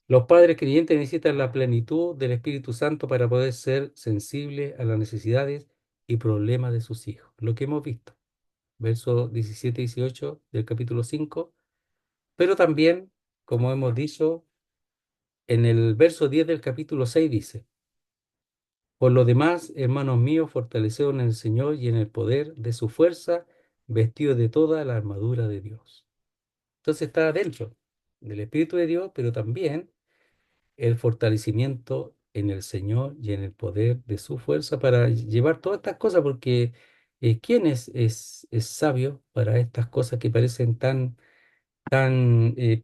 los padres creyentes necesitan la plenitud del Espíritu Santo para poder ser sensibles a las necesidades y problemas de sus hijos. Lo que hemos visto, versos 17 y 18 del capítulo 5, pero también, como hemos dicho, en el verso 10 del capítulo 6 dice, por lo demás, hermanos míos, fortaleceos en el Señor y en el poder de su fuerza, vestidos de toda la armadura de Dios. Entonces está dentro del Espíritu de Dios, pero también el fortalecimiento en el Señor y en el poder de su fuerza para llevar todas estas cosas, porque ¿quién es sabio para estas cosas que parecen tan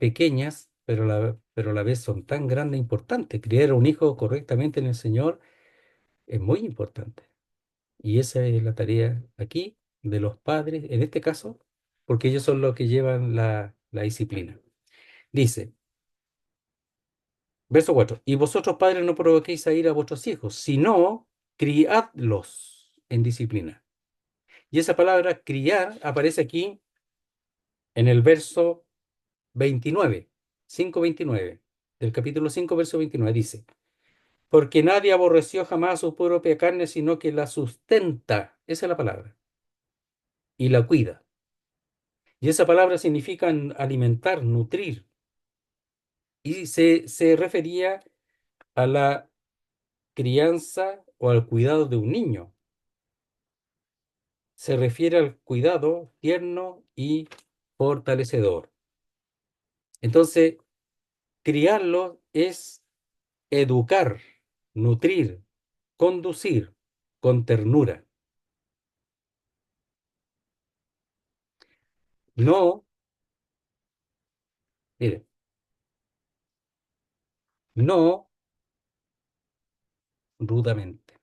pequeñas, pero a la vez son tan grandes e importantes? Criar a un hijo correctamente en el Señor es muy importante. Y esa es la tarea aquí de los padres, en este caso, porque ellos son los que llevan la disciplina. Dice, verso 4, y vosotros padres no provoquéis a ir a vuestros hijos, sino criadlos en disciplina. Y esa palabra criar aparece aquí en el verso 29, 5:29, del capítulo 5 verso 29, dice, porque nadie aborreció jamás su propia carne, sino que la sustenta, esa es la palabra, y la cuida. Y esa palabra significa alimentar, nutrir, y se refería a la crianza o al cuidado de un niño. Se refiere al cuidado tierno y fortalecedor. Entonces, criarlo es educar, nutrir, conducir con ternura. No, mire, no rudamente.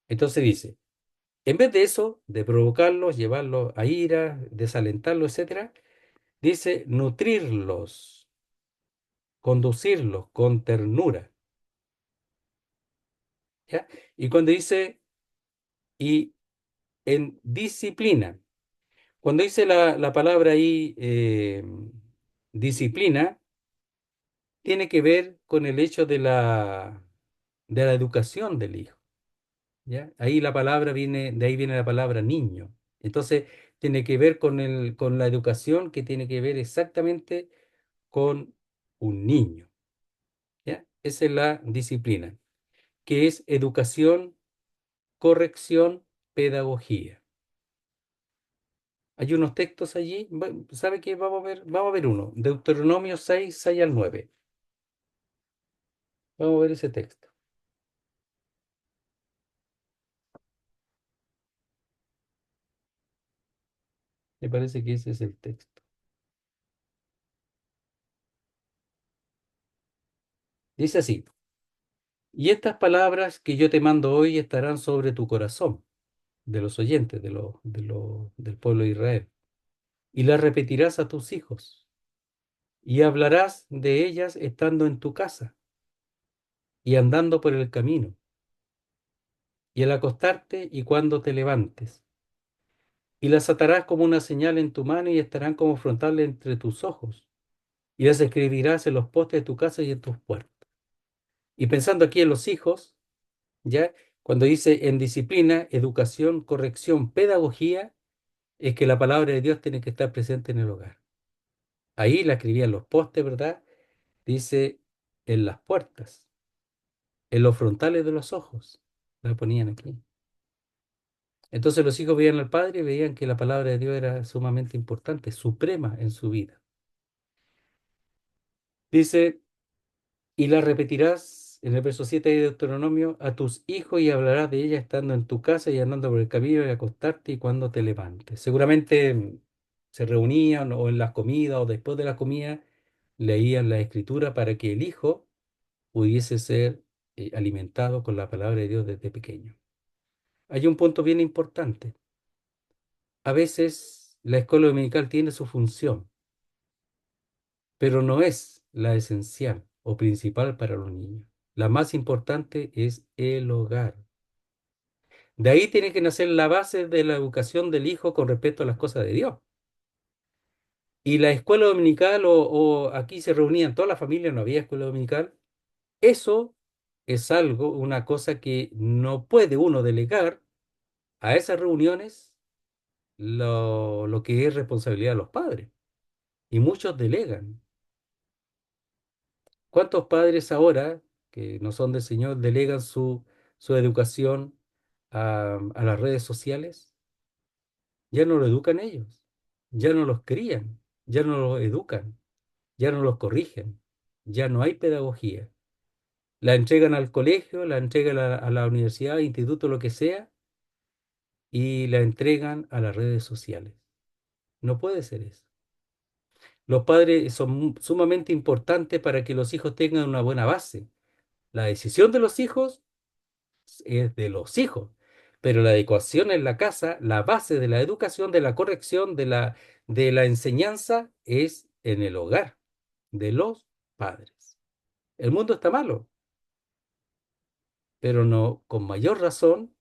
Entonces dice, en vez de eso, de provocarlos, llevarlos a ira, desalentarlos, etcétera, dice nutrirlos, conducirlos con ternura. ¿Ya? Y cuando dice, y en disciplina, cuando dice la palabra ahí, disciplina, tiene que ver con el hecho de la educación del hijo. ¿Ya? Ahí la palabra viene, de ahí viene la palabra niño. Entonces, tiene que ver con la educación que tiene que ver exactamente con un niño. ¿Ya? Esa es la disciplina, que es educación, corrección, pedagogía. Hay unos textos allí, ¿sabe qué? Vamos a ver uno, Deuteronomio 6 6 al 9. Vamos a ver ese texto. Me parece que ese es el texto. Dice así, y estas palabras que yo te mando hoy estarán sobre tu corazón, de los oyentes, del pueblo de Israel, y las repetirás a tus hijos, y hablarás de ellas estando en tu casa, y andando por el camino, y al acostarte y cuando te levantes, y las atarás como una señal en tu mano y estarán como frontal entre tus ojos, y las escribirás en los postes de tu casa y en tus puertas. Y pensando aquí en los hijos, ¿ya? Cuando dice en disciplina, educación, corrección, pedagogía, es que la palabra de Dios tiene que estar presente en el hogar. Ahí la escribía en los postes, ¿verdad? Dice en las puertas, en los frontales de los ojos. La ponían aquí. Entonces los hijos veían al padre y veían que la palabra de Dios era sumamente importante, suprema en su vida. Dice, y la repetirás en el verso 7 de Deuteronomio a tus hijos y hablarás de ella estando en tu casa y andando por el camino y acostarte y cuando te levantes. Seguramente se reunían o en las comidas o después de la comida leían la escritura para que el hijo pudiese ser alimentado con la palabra de Dios desde pequeño. Hay un punto bien importante. A veces la escuela dominical tiene su función, pero no es la esencial o principal para los niños. La más importante es el hogar. De ahí tiene que nacer la base de la educación del hijo con respecto a las cosas de Dios. Y la escuela dominical o aquí se reunían toda la familia, no había escuela dominical. Eso es algo, una cosa que no puede uno delegar a esas reuniones lo que es responsabilidad de los padres. Y muchos delegan. ¿Cuántos padres ahora, que no son del Señor, delegan su educación a las redes sociales? Ya no lo educan ellos, ya no los crían, ya no los educan, ya no los corrigen, ya no hay pedagogía. La entregan al colegio, la entregan a la universidad, instituto, lo que sea, y la entregan a las redes sociales. No puede ser eso. Los padres son sumamente importantes para que los hijos tengan una buena base. La decisión de los hijos es de los hijos, pero la educación en la casa, la base de la educación, de la corrección, de la enseñanza, es en el hogar de los padres. El mundo está malo, pero no con mayor razón,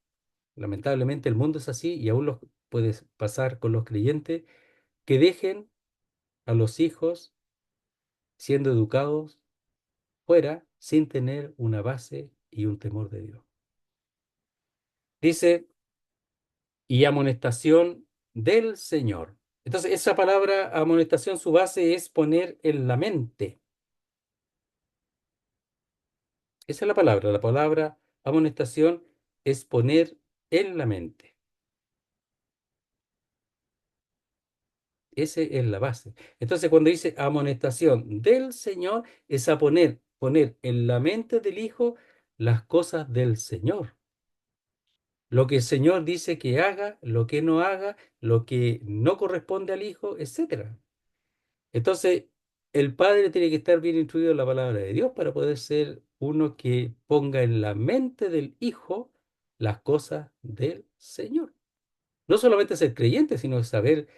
lamentablemente el mundo es así y aún lo puede pasar con los creyentes que dejen a los hijos siendo educados fuera sin tener una base y un temor de Dios. Dice, y amonestación del Señor. Entonces, esa palabra amonestación, su base es poner en la mente. Esa es la palabra amonestación es poner en la mente. Esa es la base. Entonces, cuando dice amonestación del Señor, es a poner poner en la mente del hijo las cosas del Señor. Lo que el Señor dice que haga, lo que no haga, lo que no corresponde al hijo, etcétera. Entonces, el padre tiene que estar bien instruido en la palabra de Dios para poder ser uno que ponga en la mente del hijo las cosas del Señor. No solamente ser creyente, sino saber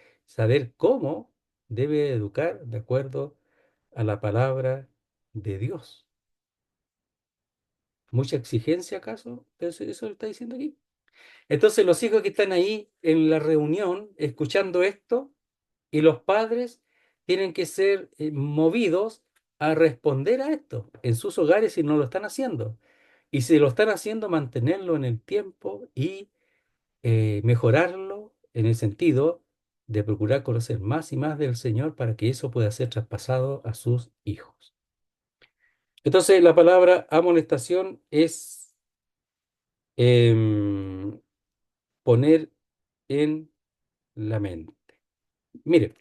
cómo debe educar de acuerdo a la palabra de Dios. ¿Mucha exigencia acaso? ¿Eso lo está diciendo aquí? Entonces los hijos que están ahí en la reunión escuchando esto y los padres tienen que ser movidos a responder a esto en sus hogares si no lo están haciendo. Y si lo están haciendo, mantenerlo en el tiempo y mejorarlo en el sentido de procurar conocer más y más del Señor para que eso pueda ser traspasado a sus hijos. Entonces, la palabra amonestación es em, poner en la mente. Mire,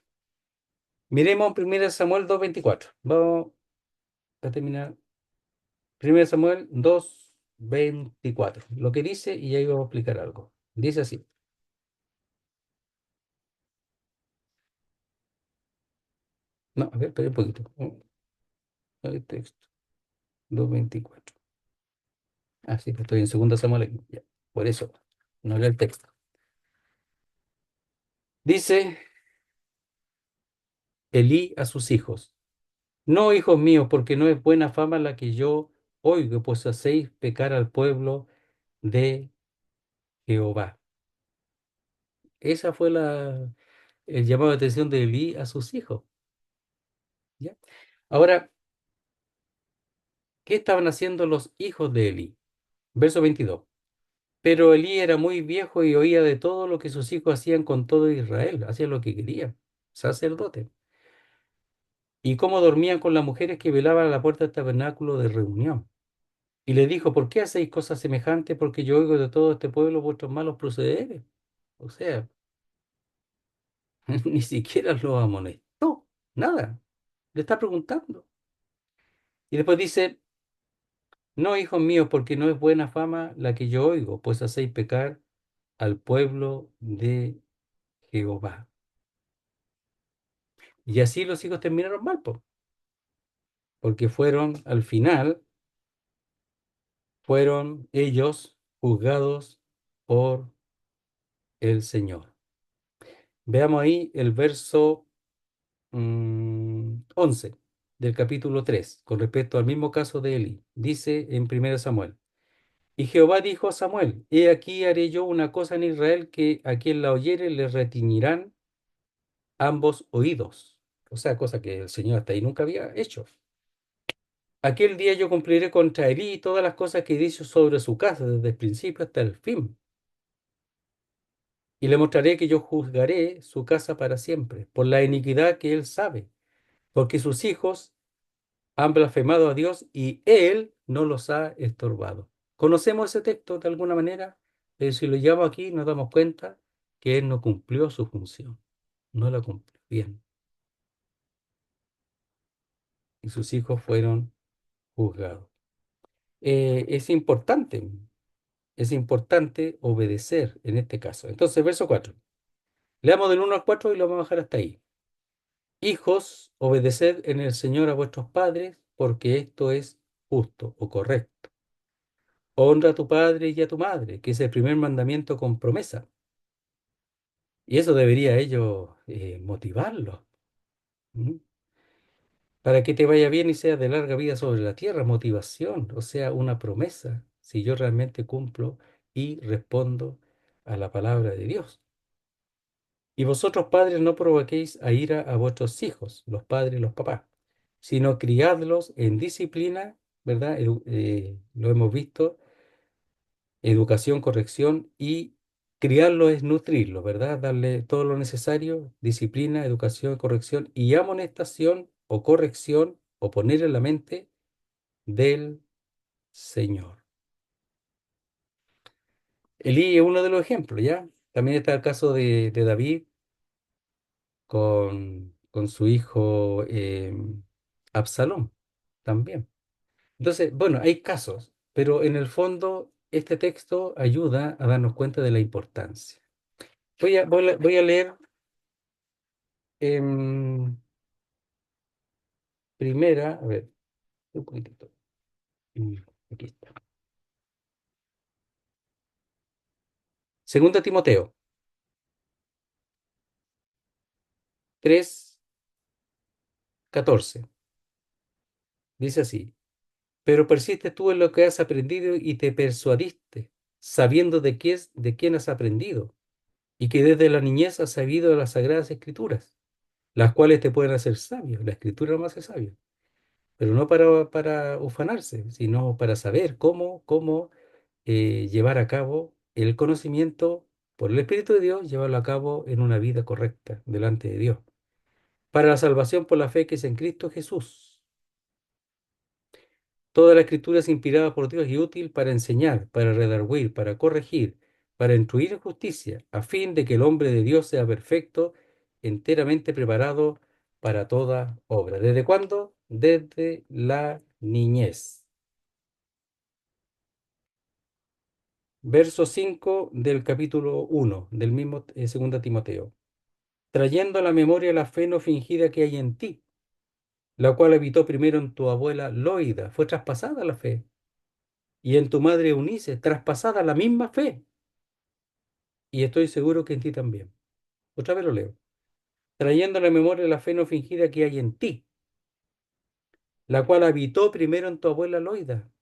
miremos 1 Samuel 2:24. Vamos a terminar. 1 Samuel 2:24. Lo que dice, y ahí vamos a explicar algo. Dice así. No, a ver, espera un poquito. El texto. 2:24. Ah, sí, pues estoy en 2 Samuel aquí. Ya, por eso, no leo el texto. Dice Elí a sus hijos: No, hijos míos, porque no es buena fama la que yo oigo, pues hacéis pecar al pueblo de Jehová. Esa fue el llamado de atención de Elí a sus hijos. ¿Ya? Ahora, ¿qué estaban haciendo los hijos de Elí? Verso 22. Pero Elí era muy viejo y oía de todo lo que sus hijos hacían con todo Israel. Hacían lo que querían. Sacerdote. Y cómo dormían con las mujeres que velaban a la puerta del tabernáculo de reunión. Y le dijo: ¿Por qué hacéis cosas semejantes? Porque yo oigo de todo este pueblo vuestros malos procederes. O sea, ni siquiera lo amonestó. Nada. Le está preguntando. Y después dice: No, hijos míos, porque no es buena fama la que yo oigo, pues hacéis pecar al pueblo de Jehová. Y así los hijos terminaron mal, po, porque al final, fueron ellos juzgados por el Señor. Veamos ahí el verso 11 del capítulo 3 con respecto al mismo caso de Eli. Dice en 1 Samuel: Y Jehová dijo a Samuel: He aquí haré yo una cosa en Israel que a quien la oyere le retiñirán ambos oídos. O sea, cosa que el Señor hasta ahí nunca había hecho. Aquel día yo cumpliré contra Elí todas las cosas que he dicho sobre su casa, desde el principio hasta el fin. Y le mostraré que yo juzgaré su casa para siempre, por la iniquidad que él sabe, porque sus hijos han blasfemado a Dios y él no los ha estorbado. Conocemos ese texto de alguna manera, pero si lo llevamos aquí nos damos cuenta que él no cumplió su función, no la cumplió bien, y sus hijos fueron juzgados. Eh, es importante, es importante obedecer en este caso. Entonces, verso 4. Leamos del 1 al 4 y lo vamos a dejar hasta ahí. Hijos, obedeced en el Señor a vuestros padres, porque esto es justo o correcto. Honra a tu padre y a tu madre, que es el primer mandamiento con promesa. Y eso debería ellos motivarlos, ¿m? Para que te vaya bien y seas de larga vida sobre la tierra, motivación, o sea, una promesa, si yo realmente cumplo y respondo a la palabra de Dios. Y vosotros, padres, no provoquéis a ira a vuestros hijos, los padres y los papás, sino criadlos en disciplina, ¿verdad? Lo hemos visto, educación, corrección, y criarlo es nutrirlo, ¿verdad? Darle todo lo necesario: disciplina, educación, corrección y amonestación o corrección o poner en la mente del Señor. Elí es uno de los ejemplos, ¿ya? También está el caso de David con su hijo Absalón, también. Entonces, bueno, hay casos, pero en el fondo este texto ayuda a darnos cuenta de la importancia. Voy a leer en primera, a ver, un poquitito. Mm, Aquí está. Segunda Timoteo 3:14. Dice así: pero persistes tú en lo que has aprendido y te persuadiste, sabiendo de quién has aprendido, y que desde la niñez has sabido las sagradas escrituras, las cuales te pueden hacer sabio. La escritura no hace sabio, pero no para ufanarse, sino para saber cómo llevar a cabo el conocimiento por el Espíritu de Dios, llevarlo a cabo en una vida correcta delante de Dios, para la salvación por la fe que es en Cristo Jesús. Toda la escritura es inspirada por Dios y útil para enseñar, para redarguir, para corregir, para instruir en justicia, a fin de que el hombre de Dios sea perfecto, enteramente preparado para toda obra. ¿Desde cuándo? Desde la niñez. Verso 5 del capítulo 1 del mismo 2 Timoteo. Trayendo a la memoria la fe no fingida que hay en ti, la cual habitó primero en tu abuela Loida, fue traspasada la fe, y en tu madre Eunice, traspasada la misma fe, y estoy seguro que en ti también. Otra vez lo leo. Trayendo a la memoria la fe no fingida que hay en ti, la cual habitó primero en tu abuela Loida,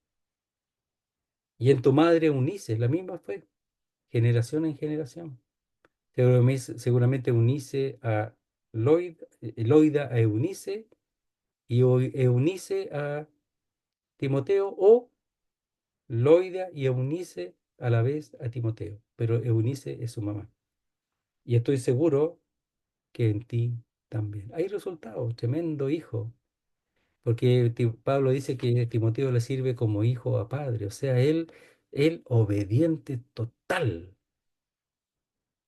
y en tu madre Eunice, la misma fe, generación en generación. Seguramente Eunice a Loida a Eunice, y Eunice a Timoteo, o Loida y Eunice a la vez a Timoteo, pero Eunice es su mamá. Y estoy seguro que en ti también. Hay resultados, tremendo hijo, porque Pablo dice que Timoteo le sirve como hijo a padre, o sea, él obediente total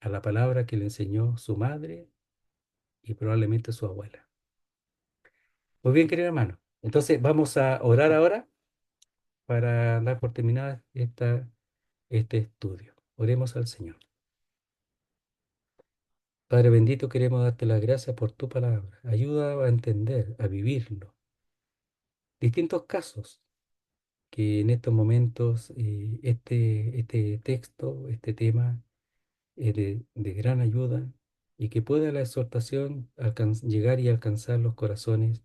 a la palabra que le enseñó su madre y probablemente su abuela. Muy bien, querido hermano. Entonces vamos a orar ahora para dar por terminada este estudio. Oremos al Señor. Padre bendito, queremos darte las gracias por tu palabra. Ayuda a entender, a vivirlo. Distintos casos que en estos momentos este texto, este tema es de gran ayuda y que pueda la exhortación llegar y alcanzar los corazones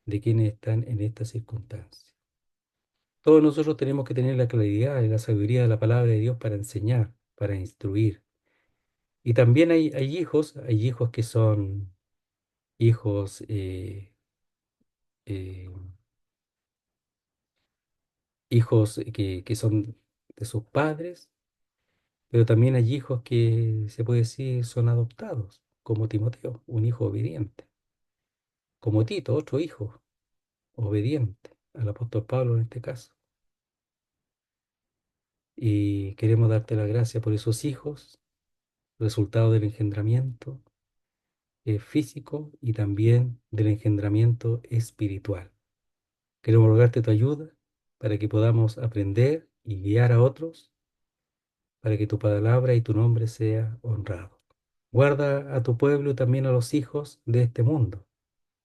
de quienes están en esta circunstancia. Todos nosotros tenemos que tener la claridad y la sabiduría de la palabra de Dios para enseñar, para instruir. Y también hay hijos que son hijos eh, hijos que son de sus padres, pero también hay hijos que se puede decir son adoptados, como Timoteo, un hijo obediente, como Tito, otro hijo obediente al apóstol Pablo en este caso. Y queremos darte la gracia por esos hijos, resultado del engendramiento físico y también del engendramiento espiritual. Queremos rogarte tu ayuda para que podamos aprender y guiar a otros, para que tu palabra y tu nombre sea honrado. Guarda a tu pueblo y también a los hijos de este mundo,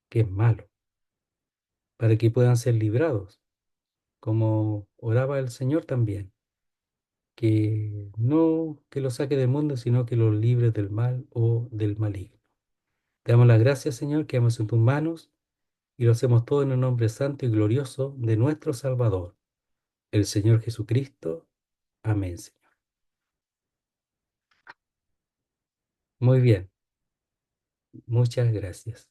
que es malo, para que puedan ser librados, como oraba el Señor también, que no que los saque del mundo, sino que los libre del mal o del maligno. Te damos las gracias, Señor, que vamos en tus manos y lo hacemos todo en el nombre santo y glorioso de nuestro Salvador, el Señor Jesucristo. Amén, Señor. Muy bien, muchas gracias.